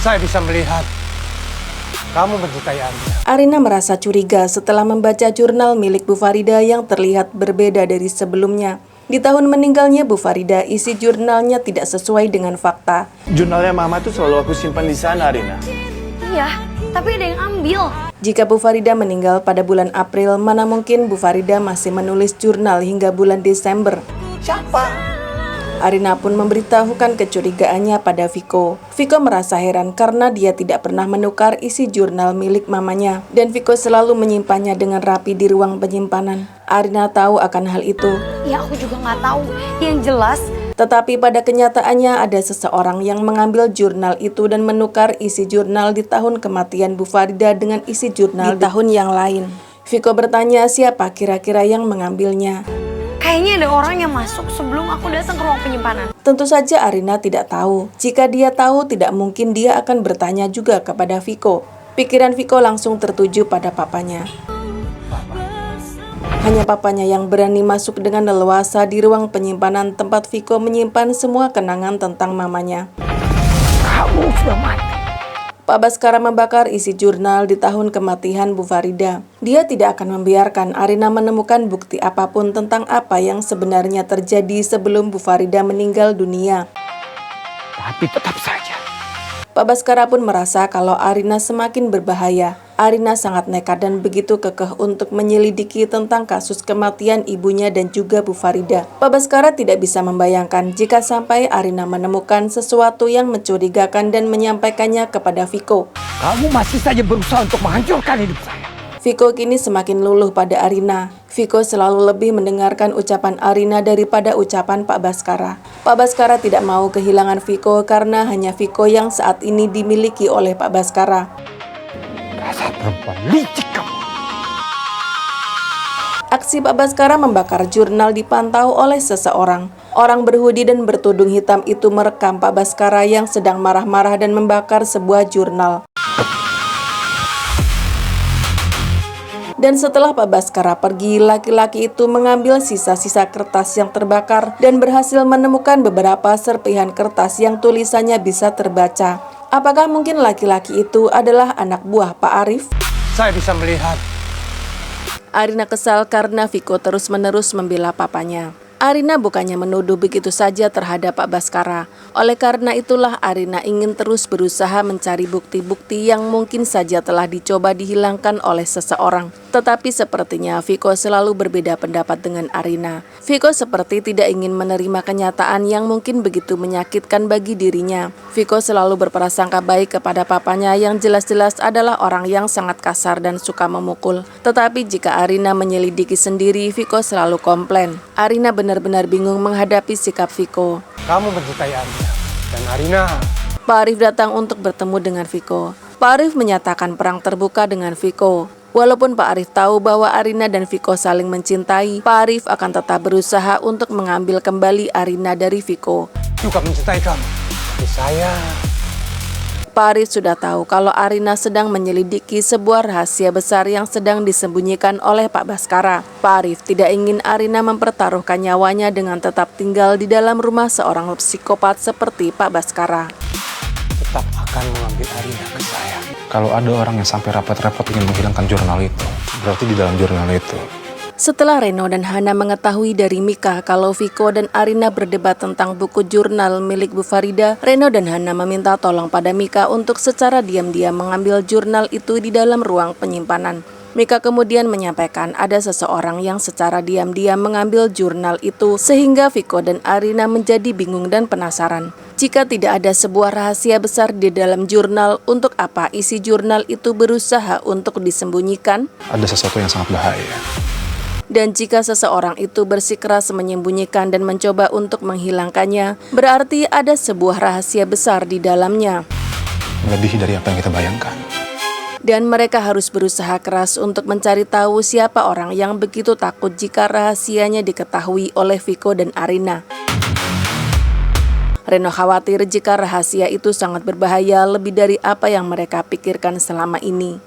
Saya bisa melihat kamu mencintai Arina. Arina merasa curiga setelah membaca jurnal milik Bu Farida yang terlihat berbeda dari sebelumnya. Di tahun meninggalnya Bu Farida, isi jurnalnya tidak sesuai dengan fakta. Jurnalnya Mama tuh selalu aku simpan di sana, Arina. Iya, tapi ada yang ambil. Jika Bu Farida meninggal pada bulan April, mana mungkin Bu Farida masih menulis jurnal hingga bulan Desember? Siapa? Arina pun memberitahukan kecurigaannya pada Viko. Viko merasa heran karena dia tidak pernah menukar isi jurnal milik mamanya. Dan Viko selalu menyimpannya dengan rapi di ruang penyimpanan. Arina tahu akan hal itu. Ya aku juga nggak tahu. Yang jelas, Tetapi pada kenyataannya ada seseorang yang mengambil jurnal itu dan menukar isi jurnal di tahun kematian Bu Farida dengan isi jurnal di tahun yang lain. Viko bertanya siapa kira-kira yang mengambilnya. kayaknya ada orang yang masuk sebelum aku datang ke ruang penyimpanan. Tentu saja Arina tidak tahu. Jika dia tahu, tidak mungkin dia akan bertanya juga kepada Viko. Pikiran Viko langsung tertuju pada papanya. Hanya papanya yang berani masuk dengan leluasa di ruang penyimpanan tempat Viko menyimpan semua kenangan tentang mamanya. Kamu sudah mati. Pak Baskara membakar isi jurnal di tahun kematian Bu Farida. Dia tidak akan membiarkan Arina menemukan bukti apapun tentang apa yang sebenarnya terjadi sebelum Bu Farida meninggal dunia. Tapi tetap saja. Pak Baskara pun merasa kalau Arina semakin berbahaya. Arina sangat nekat dan begitu kekeh untuk menyelidiki tentang kasus kematian ibunya dan juga Bu Farida. Pak Baskara tidak bisa membayangkan jika sampai Arina menemukan sesuatu yang mencurigakan dan menyampaikannya kepada Viko. Kamu masih saja berusaha untuk menghancurkan hidup saya. Viko kini semakin luluh pada Arina. Viko selalu lebih mendengarkan ucapan Arina daripada ucapan Pak Baskara. Pak Baskara tidak mau kehilangan Viko karena hanya Viko yang saat ini dimiliki oleh Pak Baskara. Dasar perempuan licik kamu. Aksi Pak Baskara membakar jurnal dipantau oleh seseorang. Orang berhoodie dan bertudung hitam itu merekam Pak Baskara yang sedang marah-marah dan membakar sebuah jurnal. Dan setelah Pak Baskara pergi, laki-laki itu mengambil sisa-sisa kertas yang terbakar dan berhasil menemukan beberapa serpihan kertas yang tulisannya bisa terbaca. Apakah mungkin laki-laki itu adalah anak buah Pak Arif? Saya bisa melihat. Arina kesal karena Viko terus-menerus membela papanya. Arina bukannya menuduh begitu saja terhadap Pak Baskara. Oleh karena itulah Arina ingin terus berusaha mencari bukti-bukti yang mungkin saja telah dicoba dihilangkan oleh seseorang. Tetapi sepertinya Viko selalu berbeda pendapat dengan Arina. Viko seperti tidak ingin menerima kenyataan yang mungkin begitu menyakitkan bagi dirinya. Viko selalu berprasangka baik kepada papanya yang jelas-jelas adalah orang yang sangat kasar dan suka memukul. Tetapi jika Arina menyelidiki sendiri, Viko selalu komplain. Arina benar-benar bingung menghadapi sikap Viko. Kamu mencintai Arina. Dan Arina. Pak Arif datang untuk bertemu dengan Viko. Pak Arif menyatakan perang terbuka dengan Viko. Walaupun Pak Arif tahu bahwa Arina dan Viko saling mencintai, Pak Arif akan tetap berusaha untuk mengambil kembali Arina dari Viko. Juga mencintai kamu. Tapi saya. Pak Arif sudah tahu kalau Arina sedang menyelidiki sebuah rahasia besar yang sedang disembunyikan oleh Pak Baskara. Pak Arif tidak ingin Arina mempertaruhkan nyawanya dengan tetap tinggal di dalam rumah seorang psikopat seperti Pak Baskara. Tetap akan mengambil Arina ke saya. Kalau ada orang yang sampai rapat-rapat ingin menghilangkan jurnal itu, berarti di dalam jurnal itu. Setelah Reno dan Hana mengetahui dari Mika kalau Viko dan Arina berdebat tentang buku jurnal milik Bu Farida, Reno dan Hana meminta tolong pada Mika untuk secara diam-diam mengambil jurnal itu di dalam ruang penyimpanan. Mika kemudian menyampaikan ada seseorang yang secara diam-diam mengambil jurnal itu sehingga Viko dan Arina menjadi bingung dan penasaran. Jika tidak ada sebuah rahasia besar di dalam jurnal, untuk apa isi jurnal itu berusaha untuk disembunyikan? Ada sesuatu yang sangat bahaya. Dan jika seseorang itu bersikeras menyembunyikan dan mencoba untuk menghilangkannya, berarti ada sebuah rahasia besar di dalamnya. Melebihi dari apa yang kita bayangkan. Dan mereka harus berusaha keras untuk mencari tahu siapa orang yang begitu takut jika rahasianya diketahui oleh Viko dan Arina. Reno khawatir jika rahasia itu sangat berbahaya lebih dari apa yang mereka pikirkan selama ini.